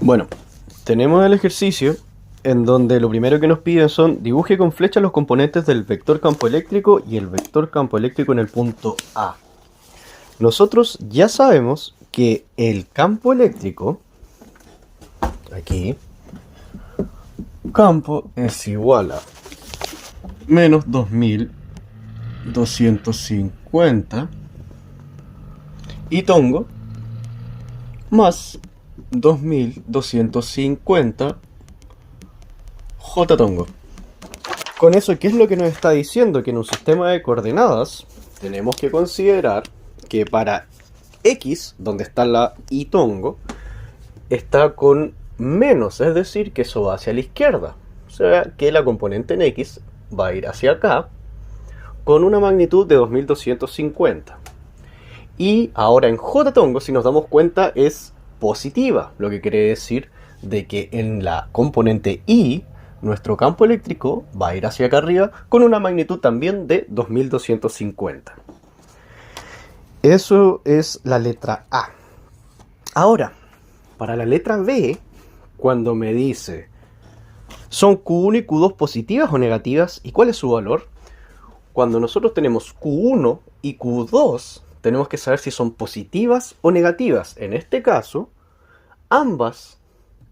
Bueno, tenemos el ejercicio en donde lo primero que nos piden son dibuje con flecha los componentes del vector campo eléctrico y el vector campo eléctrico en el punto A. Nosotros ya sabemos que el campo eléctrico, aquí, campo es igual a menos 2250 y tongo más 2250 J tongo. Con eso, ¿qué es lo que nos está diciendo? Que en un sistema de coordenadas tenemos que considerar que para X, donde está la Y tongo, está con menos, es decir, que eso va hacia la izquierda. O sea, que la componente en X va a ir hacia acá con una magnitud de 2250. Y ahora en J tongo, si nos damos cuenta, es positiva, lo que quiere decir de que en la componente Y nuestro campo eléctrico va a ir hacia acá arriba con una magnitud también de 2250. Eso es la letra A. Ahora, para la letra B, cuando me dice ¿son Q1 y Q2 positivas o negativas? ¿Y cuál es su valor? Cuando nosotros tenemos Q1 y Q2, tenemos que saber si son positivas o negativas. En este caso, ambas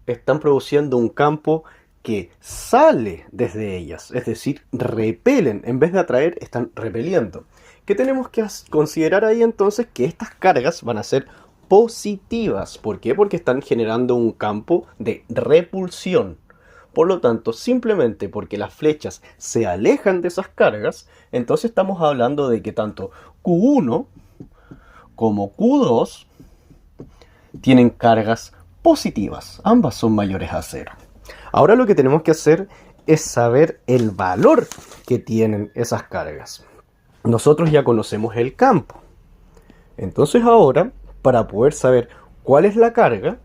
están produciendo un campo que sale desde ellas, es decir, repelen, en vez de atraer, están repeliendo. ¿Qué tenemos que considerar ahí entonces? Que estas cargas van a ser positivas. ¿Por qué? Porque están generando un campo de repulsión. Por lo tanto, simplemente porque las flechas se alejan de esas cargas, entonces estamos hablando de que tanto Q1 como Q2 tienen cargas positivas. Ambas son mayores a 0. Ahora lo que tenemos que hacer es saber el valor que tienen esas cargas. Nosotros ya conocemos el campo. Entonces ahora, para poder saber cuál es la carga,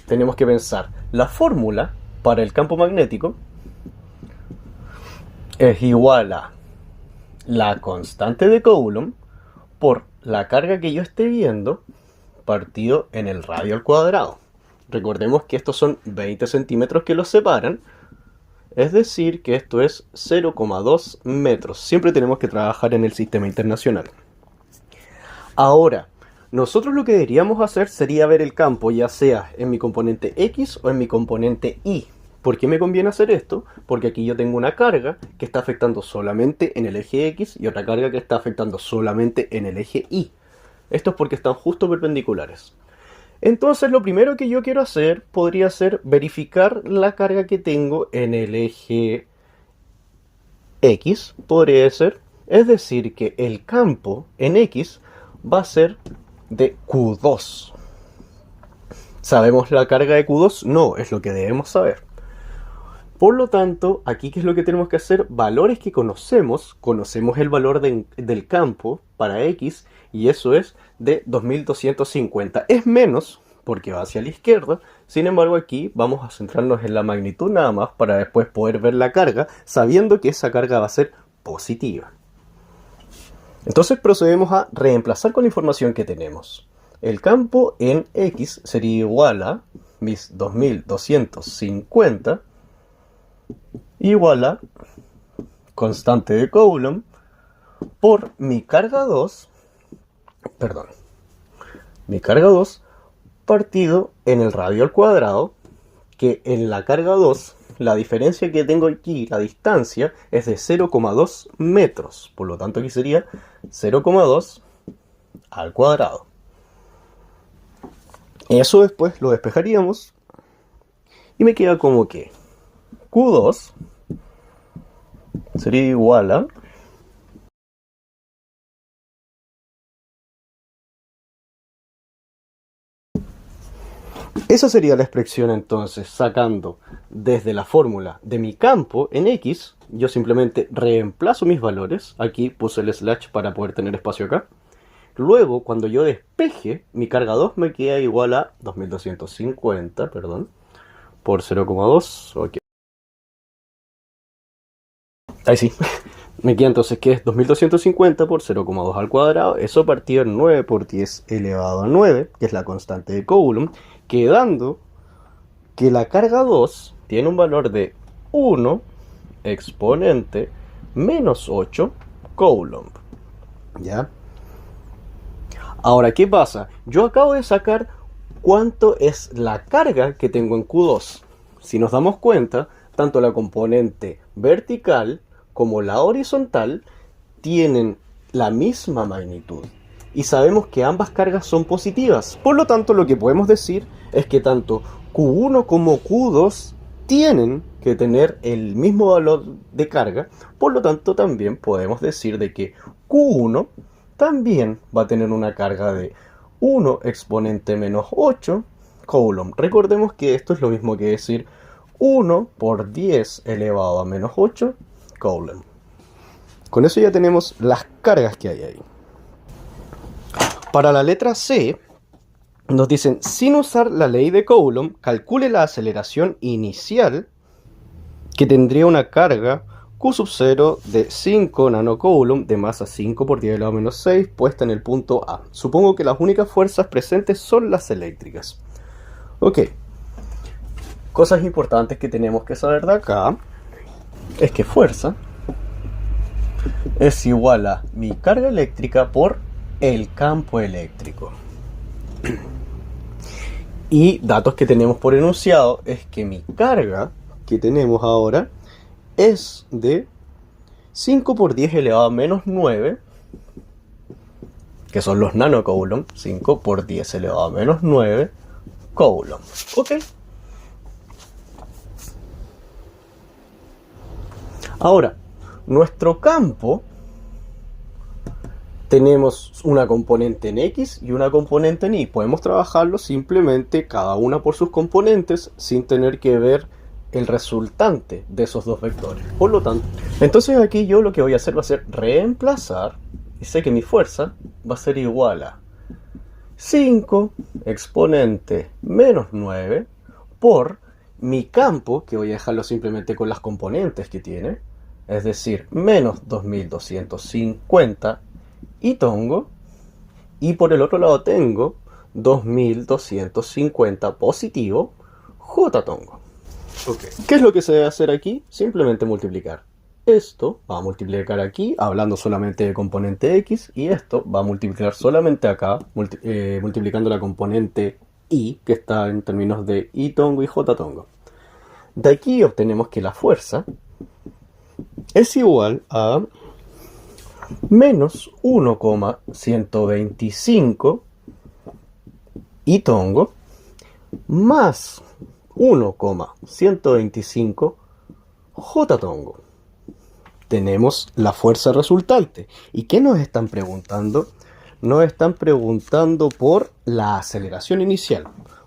tenemos que pensar la fórmula para el campo magnético es igual a la constante de Coulomb por la carga que yo esté viendo partido en el radio al cuadrado. Recordemos que estos son 20 centímetros que los separan, es decir, que esto es 0,2 metros. Siempre tenemos que trabajar en el sistema internacional. Ahora, nosotros lo que deberíamos hacer sería ver el campo, ya sea en mi componente X o en mi componente Y. ¿Por qué me conviene hacer esto? Porque aquí yo tengo una carga que está afectando solamente en el eje X y otra carga que está afectando solamente en el eje Y. Esto es porque están justo perpendiculares. Entonces lo primero que yo quiero hacer podría ser verificar la carga que tengo en el eje X, podría ser. Es decir, que el campo en X va a ser de Q2. ¿Sabemos la carga de Q2? No, es lo que debemos saber. Por lo tanto, aquí ¿qué es lo que tenemos que hacer? Valores que conocemos el valor del campo para X y eso es de 2250. Es menos porque va hacia la izquierda, sin embargo aquí vamos a centrarnos en la magnitud nada más para después poder ver la carga, sabiendo que esa carga va a ser positiva. Entonces procedemos a reemplazar con la información que tenemos. El campo en X sería igual a mis 2250 igual a constante de Coulomb por mi carga 2 partido en el radio al cuadrado, que en la carga 2 la diferencia que tengo aquí, la distancia, es de 0,2 metros. Por lo tanto aquí sería 0,2 al cuadrado. Eso después lo despejaríamos y me queda como que Q2 sería igual a esa sería la expresión entonces, sacando desde la fórmula de mi campo en X, yo simplemente reemplazo mis valores, aquí puse el slash para poder tener espacio acá. Luego, cuando yo despeje, mi carga 2 me queda igual a 2250, por 0,2, ok. Ahí sí. Me queda entonces que es 2250 por 0,2 al cuadrado. Eso partido en 9 por 10 elevado a 9, que es la constante de Coulomb, quedando que la carga 2 tiene un valor de 1 exponente menos 8 coulomb. ¿Ya? Ahora, ¿qué pasa? Yo acabo de sacar cuánto es la carga que tengo en Q2. Si nos damos cuenta, tanto la componente vertical como la horizontal tienen la misma magnitud. Y sabemos que ambas cargas son positivas. Por lo tanto, lo que podemos decir es que tanto Q1 como Q2 tienen que tener el mismo valor de carga. Por lo tanto, también podemos decir de que Q1 también va a tener una carga de 1 exponente menos 8 coulomb. Recordemos que esto es lo mismo que decir 1 por 10 elevado a menos 8 coulomb. Con eso ya tenemos las cargas que hay ahí. Para la letra C, nos dicen, sin usar la ley de Coulomb, calcule la aceleración inicial que tendría una carga Q sub 0 de 5 nanocoulomb de masa 5 por 10 elevado a menos 6 puesta en el punto A. Supongo que las únicas fuerzas presentes son las eléctricas. Ok. Cosas importantes que tenemos que saber de acá es que fuerza es igual a mi carga eléctrica por el campo eléctrico. Y datos que tenemos por enunciado es que mi carga que tenemos ahora es de 5 por 10 elevado a menos 9, que son los nanocoulomb. 5 por 10 elevado a menos 9 coulomb. Ok. Ahora, nuestro campo, tenemos una componente en X y una componente en Y. Podemos trabajarlo simplemente cada una por sus componentes sin tener que ver el resultante de esos dos vectores. Por lo tanto, entonces aquí yo lo que voy a hacer va a ser reemplazar, y sé que mi fuerza va a ser igual a 5 exponente menos 9 por mi campo, que voy a dejarlo simplemente con las componentes que tiene, es decir, menos 2250 y tongo, y por el otro lado tengo 2250 positivo J tongo. Okay. ¿Qué es lo que se debe hacer aquí? Simplemente multiplicar. Esto va a multiplicar aquí, hablando solamente de componente X, y esto va a multiplicar solamente acá, multiplicando la componente Y, que está en términos de Y tongo y J tongo. De aquí obtenemos que la fuerza es igual a menos 1,125 Y tongo más 1,125 J tongo. Tenemos la fuerza resultante. ¿Y qué nos están preguntando? Nos están preguntando por la aceleración inicial.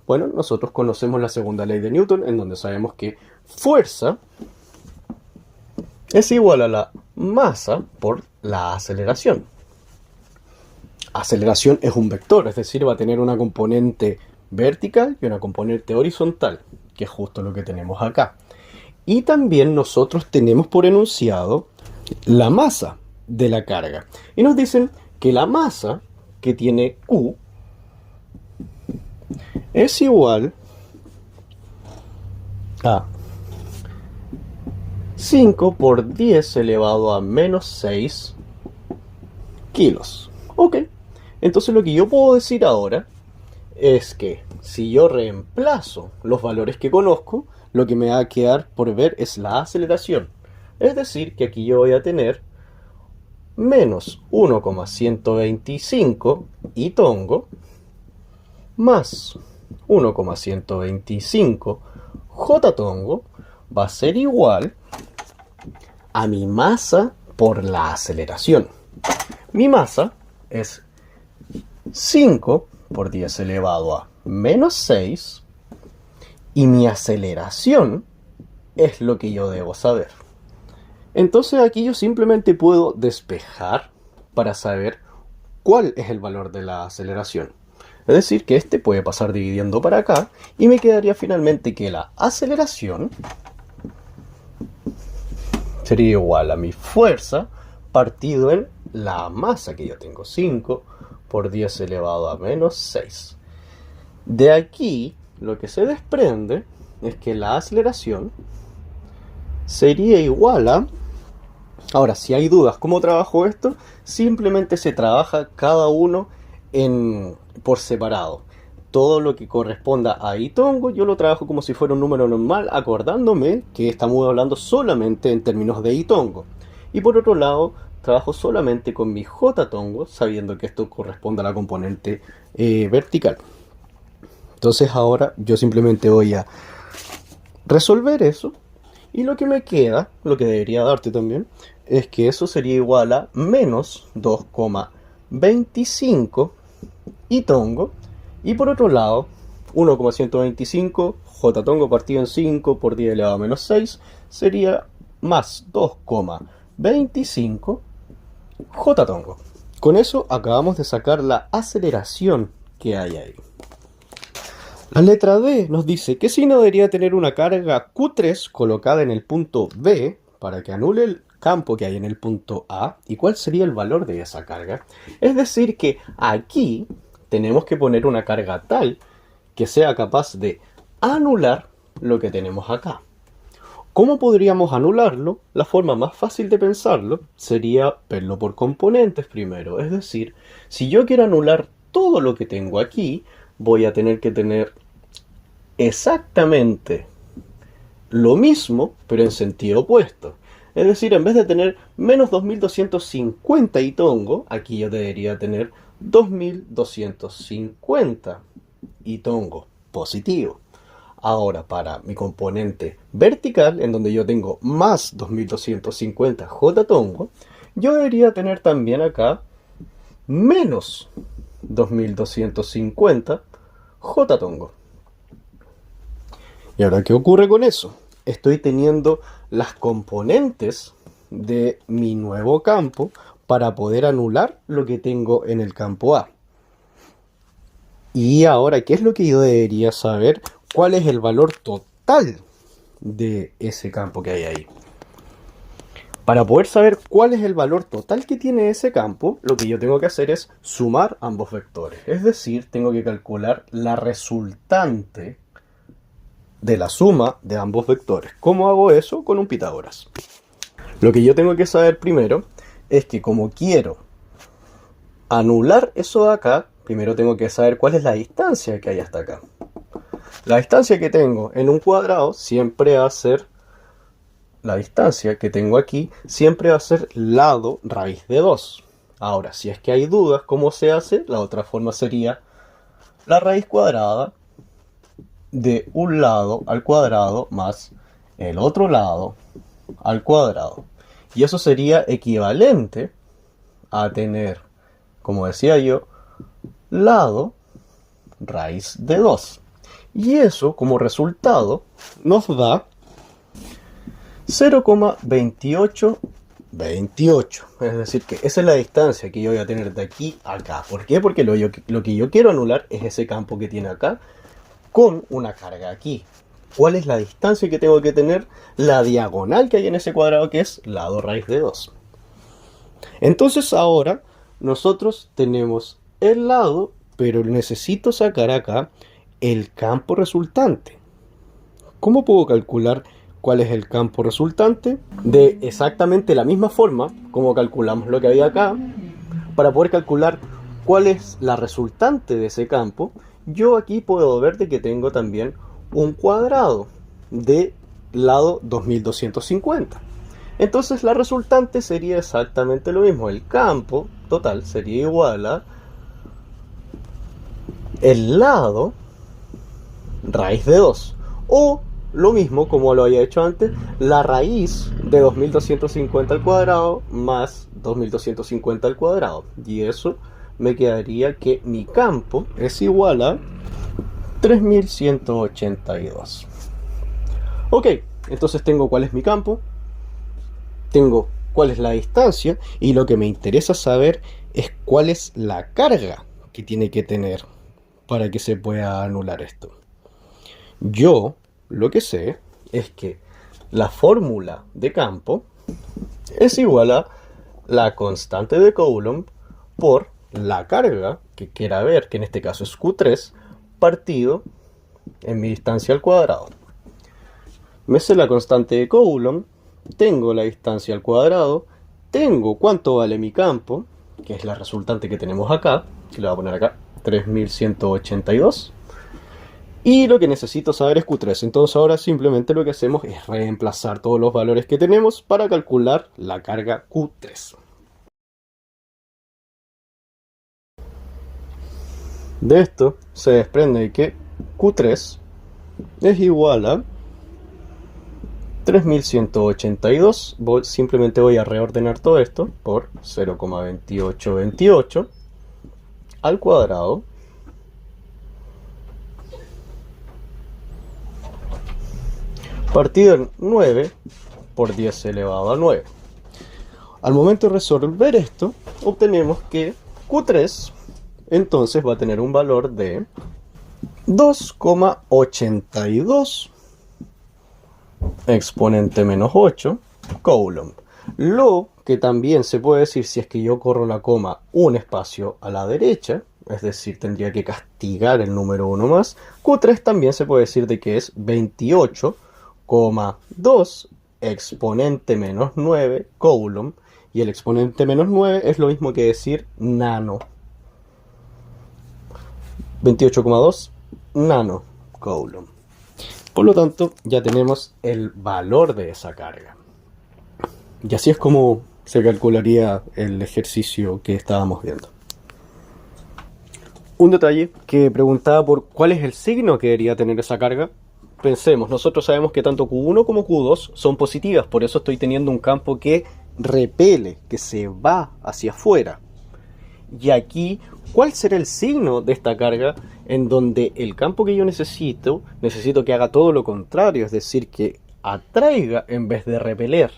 Bueno, nosotros conocemos la segunda ley de Newton, en donde sabemos que fuerza es igual a la masa por la aceleración. Aceleración es un vector, es decir, va a tener una componente vertical y una componente horizontal, que es justo lo que tenemos acá. Y también nosotros tenemos por enunciado la masa de la carga. Y nos dicen que la masa que tiene Q es igual a 5 por 10 elevado a menos 6 kilos. Ok, entonces lo que yo puedo decir ahora es que si yo reemplazo los valores que conozco, lo que me va a quedar por ver es la aceleración. Es decir, que aquí yo voy a tener menos 1,125 Y tongo más 1,125 J tongo va a ser igual a mi masa por la aceleración. Mi masa es 5 por 10 elevado a menos 6 y mi aceleración es lo que yo debo saber. Entonces aquí yo simplemente puedo despejar para saber cuál es el valor de la aceleración. Es decir, que este puede pasar dividiendo para acá y me quedaría finalmente que la aceleración sería igual a mi fuerza partido en la masa que yo tengo, 5 por 10 elevado a menos 6. De aquí lo que se desprende es que la aceleración sería igual a... Ahora, si hay dudas cómo trabajo esto, simplemente se trabaja cada uno por separado. Todo lo que corresponda a y tongo, yo lo trabajo como si fuera un número normal, acordándome que estamos hablando solamente en términos de y tongo. Y por otro lado, trabajo solamente con mi j tongo, sabiendo que esto corresponde a la componente vertical. Entonces ahora yo simplemente voy a resolver eso. Y lo que me queda, lo que debería darte también, es que eso sería igual a menos 2,25 y tongo. Y por otro lado, 1,125 j tongo partido en 5 por 10 elevado a menos 6 sería más 2,25 j tongo. Con eso acabamos de sacar la aceleración que hay ahí. La letra D nos dice que signo debería tener una carga Q3 colocada en el punto B para que anule el campo que hay en el punto A y cuál sería el valor de esa carga. Es decir que aquí tenemos que poner una carga tal que sea capaz de anular lo que tenemos acá. ¿Cómo podríamos anularlo? La forma más fácil de pensarlo sería verlo por componentes primero. Es decir, si yo quiero anular todo lo que tengo aquí, voy a tener que tener exactamente lo mismo, pero en sentido opuesto. Es decir, en vez de tener menos 2250 y tongo, aquí yo debería tener 2250 y tongo positivo. Ahora, para mi componente vertical, en donde yo tengo más 2250 j tongo, yo debería tener también acá menos 2250 j tongo. ¿Y ahora qué ocurre con eso? Estoy teniendo las componentes de mi nuevo campo para poder anular lo que tengo en el campo A. Y ahora, ¿qué es lo que yo debería saber? ¿Cuál es el valor total de ese campo que hay ahí? Para poder saber cuál es el valor total que tiene ese campo, lo que yo tengo que hacer es sumar ambos vectores. Es decir, tengo que calcular la resultante de la suma de ambos vectores. ¿Cómo hago eso? Con un Pitágoras. Lo que yo tengo que saber primero es que como quiero anular eso de acá, primero tengo que saber cuál es la distancia que hay hasta acá. La distancia que tengo en un cuadrado siempre va a ser, la distancia que tengo aquí siempre va a ser lado raíz de 2. Ahora, si es que hay dudas cómo se hace, la otra forma sería la raíz cuadrada de un lado al cuadrado más el otro lado al cuadrado. Y eso sería equivalente a tener, como decía yo, lado raíz de 2. Y eso como resultado nos da 0,2828. Es decir, que esa es la distancia que yo voy a tener de aquí a acá. ¿Por qué? Porque lo que yo quiero anular es ese campo que tiene acá con una carga aquí. ¿Cuál es la distancia que tengo que tener? La diagonal que hay en ese cuadrado, que es lado raíz de 2. Entonces ahora nosotros tenemos el lado, pero necesito sacar acá el campo resultante. ¿Cómo puedo calcular cuál es el campo resultante? De exactamente la misma forma como calculamos lo que había acá, para poder calcular cuál es la resultante de ese campo, yo aquí puedo ver de que tengo también un cuadrado de lado 2250. Entonces la resultante sería exactamente lo mismo. El campo total sería igual a el lado raíz de 2. O lo mismo, como lo había hecho antes, la raíz de 2250 al cuadrado más 2250 al cuadrado. Y eso me quedaría que mi campo es igual a 3182. Ok, entonces tengo cuál es mi campo, tengo cuál es la distancia, y lo que me interesa saber es cuál es la carga que tiene que tener para que se pueda anular esto. Yo lo que sé es que la fórmula de campo es igual a la constante de Coulomb por la carga que quiera ver, que en este caso es Q3, partido en mi distancia al cuadrado. Me sé la constante de Coulomb, tengo la distancia al cuadrado, tengo cuánto vale mi campo, que es la resultante que tenemos acá, que le voy a poner acá, 3182. Y lo que necesito saber es Q3. Entonces ahora simplemente lo que hacemos es reemplazar todos los valores que tenemos para calcular la carga Q3. De esto se desprende que Q3 es igual a 3182. Simplemente voy a reordenar todo esto por 0,2828 al cuadrado partido en 9 por 10 elevado a 9. Al momento de resolver esto, obtenemos que Q3 entonces va a tener un valor de 2,82 exponente menos 8 Coulomb. Lo que también se puede decir, si es que yo corro la coma un espacio a la derecha, es decir, tendría que castigar el número 1 más, Q3 también se puede decir de que es 28,2 exponente menos 9 Coulomb, y el exponente menos 9 es lo mismo que decir nano. 28,2 nano Coulomb. Por lo tanto, ya tenemos el valor de esa carga. Y así es como se calcularía el ejercicio que estábamos viendo. Un detalle que preguntaba por cuál es el signo que debería tener esa carga. Pensemos, nosotros sabemos que tanto Q1 como Q2 son positivas, por eso estoy teniendo un campo que repele, que se va hacia afuera. Y aquí, ¿cuál será el signo de esta carga en donde el campo que yo necesito que haga todo lo contrario, es decir, que atraiga en vez de repeler?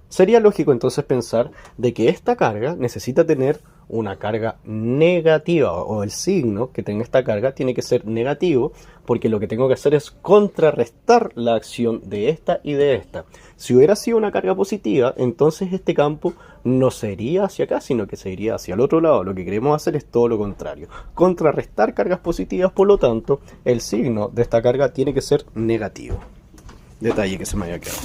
Sería lógico entonces pensar de que esta carga necesita tener una carga negativa, o el signo que tenga esta carga tiene que ser negativo, porque lo que tengo que hacer es contrarrestar la acción de esta y de esta. Si hubiera sido una carga positiva, entonces este campo no se iría hacia acá, sino que se iría hacia el otro lado. Lo que queremos hacer es todo lo contrario, contrarrestar cargas positivas. Por lo tanto, el signo de esta carga tiene que ser negativo. Detalle que se me había quedado.